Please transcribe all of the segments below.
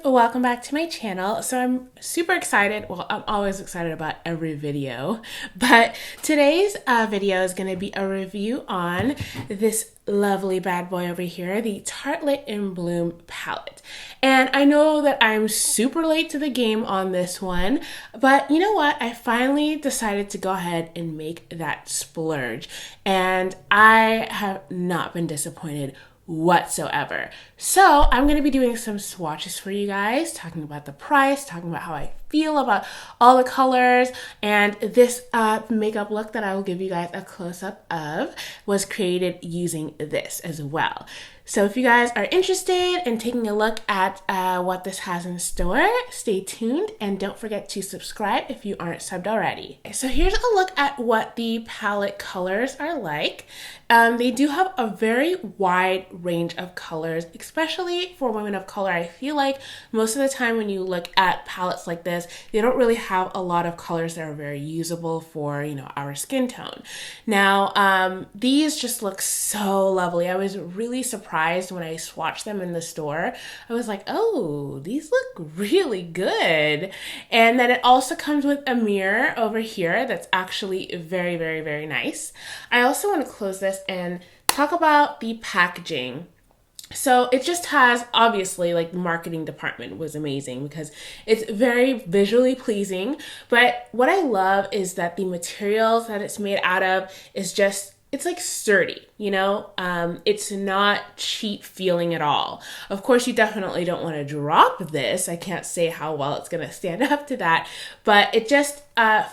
Welcome back to my channel. So I'm super excited. Well, I'm always excited about every video, but today's video is going to be a review on this lovely bad boy over here, the Tartelette In Bloom palette. And I know that I'm super late to the game on this one, but you know what? I finally decided to go ahead and make that splurge, and I have not been disappointed whatsoever. So I'm going to be doing some swatches for you guys, talking about the price, talking about how I feel about all the colors, and this makeup look that I will give you guys a close-up of was created using this as well. So if you guys are interested in taking a look at what this has in store, stay tuned and don't forget to subscribe if you aren't subbed already. So here's a look at what the palette colors are like. They do have a very wide range of colors, especially for women of color. I feel like most of the time when you look at palettes like this, they don't really have a lot of colors that are very usable for, you know, our skin tone. Now, these just look so lovely. I was really surprised when I swatched them in the store. I was like, oh, these look really good. And then it also comes with a mirror over here that's actually very, very, very nice. I also want to close this and talk about the packaging. So it just has, obviously, like the marketing department was amazing because it's very visually pleasing. But what I love is that the materials that it's made out of is just, it's like sturdy, you know? It's not cheap feeling at all. Of course, you definitely don't want to drop this. I can't say how well it's going to stand up to that, but it just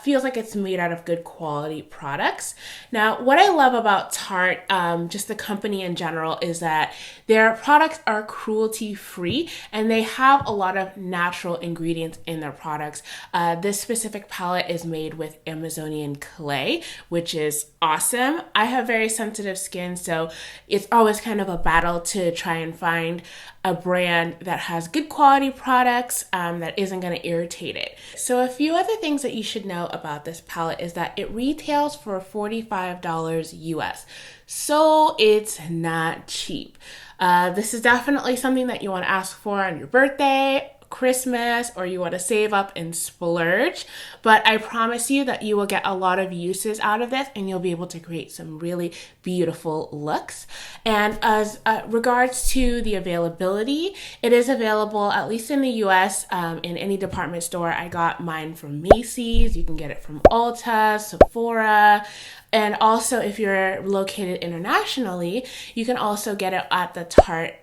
feels like it's made out of good quality products. Now, what I love about Tarte, just the company in general, is that their products are cruelty-free and they have a lot of natural ingredients in their products. This specific palette is made with Amazonian clay, which is awesome. I have very sensitive skin, so it's always kind of a battle to try and find a brand that has good quality products that isn't going to irritate it. So a few other things that you should know about this palette is that it retails for $45 US. So it's not cheap. This is definitely something that you want to ask for on your birthday, Christmas, or you want to save up and splurge, but I promise you that you will get a lot of uses out of this and you'll be able to create some really beautiful looks. And as regards to the availability, it is available, at least in the US, in any department store. I got mine from Macy's, you can get it from Ulta, Sephora, and also if you're located internationally, you can also get it at the Tarte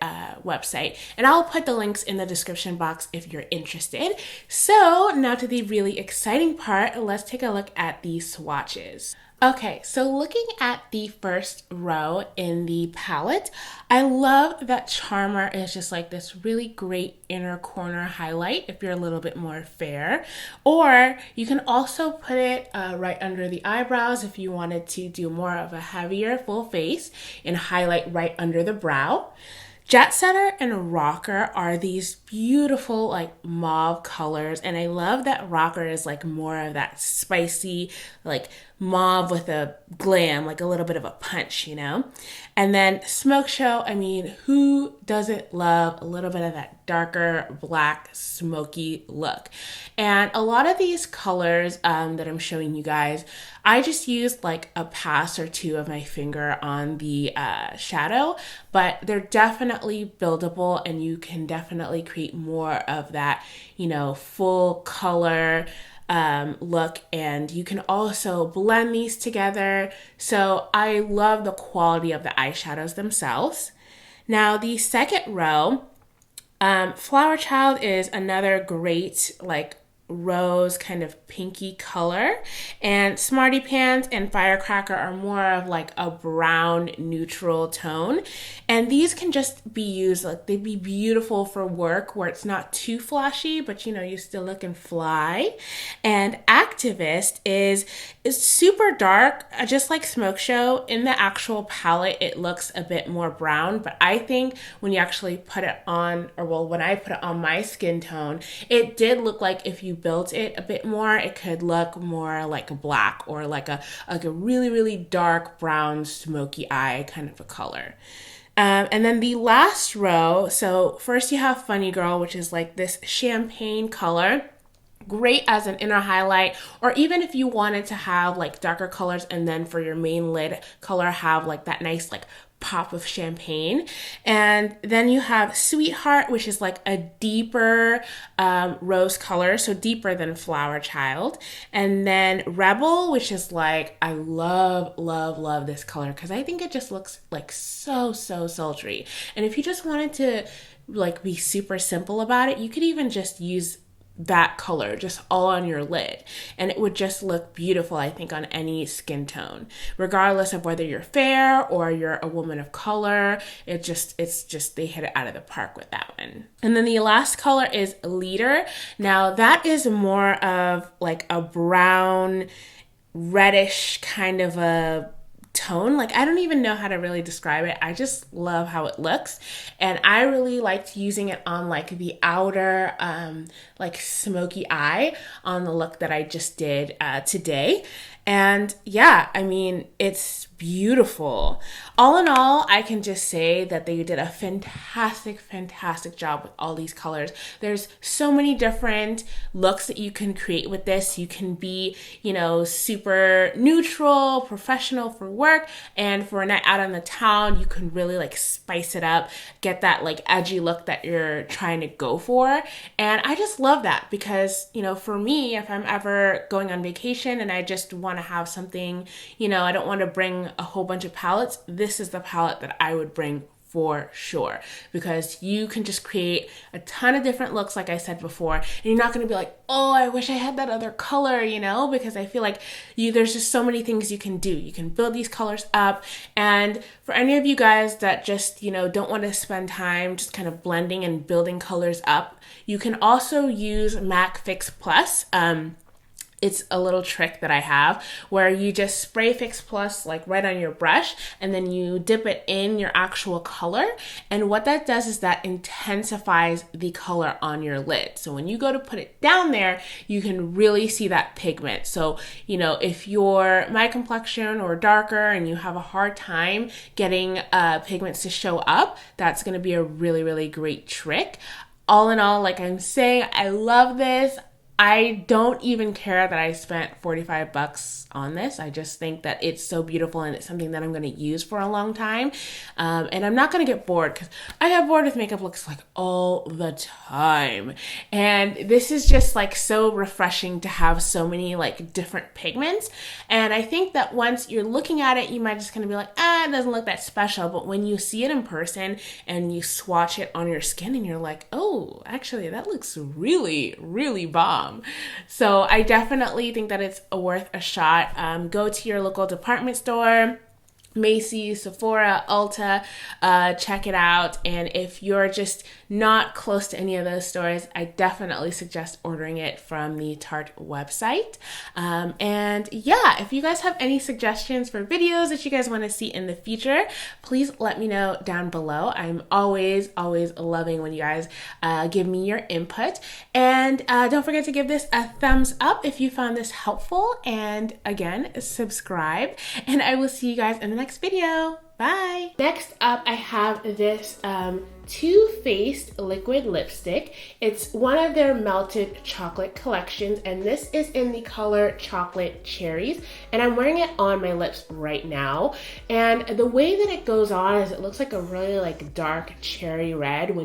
website. And I'll put the links in the description box if you're interested. So now to the really exciting part, let's take a look at the swatches. Okay, so looking at the first row in the palette, I love that Charmer is just like this really great inner corner highlight if you're a little bit more fair. Or you can also put it right under the eyebrows if you wanted to do more of a heavier full face and highlight right under the brow. Jet Setter and Rocker are these beautiful like mauve colors, and I love that Rocker is like more of that spicy like mauve with a glam, like a little bit of a punch, you know? And then Smoke Show, I mean, who doesn't love a little bit of that darker black smoky look? And a lot of these colors that I'm showing you guys, I just used like a pass or two of my finger on the shadow, but they're definitely buildable and you can definitely create more of that, you know, full color look, and you can also blend these together. So I love the quality of the eyeshadows themselves. Now the second row, Flower Child is another great like rose kind of pinky color, and Smarty Pants and Firecracker are more of like a brown neutral tone, and these can just be used like they'd be beautiful for work where it's not too flashy but you know you still look and fly. And Activist is super dark, just like Smoke Show. In the actual palette, it looks a bit more brown, but I think when you actually put it on, or well, when I put it on my skin tone, it did look like if you built it a bit more, it could look more like a black or like a really, really dark brown smoky eye kind of a color. And then the last row, so first you have Funny Girl, which is like this champagne color. Great as an inner highlight, or even if you wanted to have like darker colors and then for your main lid color have like that nice like pop of champagne. And then you have Sweetheart, which is like a deeper rose color, so deeper than Flower Child. And then Rebel, which is like, I love this color because I think it just looks like so sultry. And if you just wanted to like be super simple about it, you could even just use that color just all on your lid, and it would just look beautiful, I think, on any skin tone, regardless of whether you're fair or you're a woman of color. It's just they hit it out of the park with that one. And then the last color is Leader. Now that is more of like a brown reddish kind of a tone. Like, I don't even know how to really describe it. I just love how it looks, and I really liked using it on like the outer like smoky eye on the look that I just did today. And yeah, I mean, it's beautiful. All in all, I can just say that they did a fantastic job with all these colors. There's so many different looks that you can create with this. You can be, you know, super neutral, professional for work, and for a night out on the town, you can really like spice it up, get that like edgy look that you're trying to go for. And I just love that because, you know, for me, if I'm ever going on vacation and I just want to have something, you know, I don't want to bring a whole bunch of palettes, this is the palette that I would bring for sure, because you can just create a ton of different looks, like I said before, and you're not going to be like, oh, I wish I had that other color, you know, because I feel like there's just so many things you can do. You can build these colors up, and for any of you guys that just, you know, don't want to spend time just kind of blending and building colors up, you can also use MAC Fix Plus. It's a little trick that I have where you just spray Fix Plus like right on your brush, and then you dip it in your actual color. And what that does is that intensifies the color on your lid. So when you go to put it down there, you can really see that pigment. So, you know, if you're my complexion or darker and you have a hard time getting pigments to show up, that's going to be a really great trick. All in all, like I'm saying, I love this. I don't even care that I spent $45 on this. I just think that it's so beautiful and it's something that I'm going to use for a long time. And I'm not going to get bored, because I got bored with makeup looks like all the time. And this is just like so refreshing to have so many like different pigments. And I think that once you're looking at it, you might just kind of be like, it doesn't look that special. But when you see it in person and you swatch it on your skin and you're like, oh, actually that looks really bomb. So I definitely think that it's worth a shot. Go to your local department store, Macy's, Sephora, Ulta, check it out. And if you're just not close to any of those stores, I definitely suggest ordering it from the Tarte website. And yeah, if you guys have any suggestions for videos that you guys want to see in the future, please let me know down below. I'm always loving when you guys give me your input. And don't forget to give this a thumbs up if you found this helpful. And again, subscribe. And I will see you guys in the next video. Bye. Next up, I have this Too Faced liquid lipstick. It's one of their melted chocolate collections, and this is in the color Chocolate Cherries, and I'm wearing it on my lips right now. And the way that it goes on is it looks like a really like dark cherry red when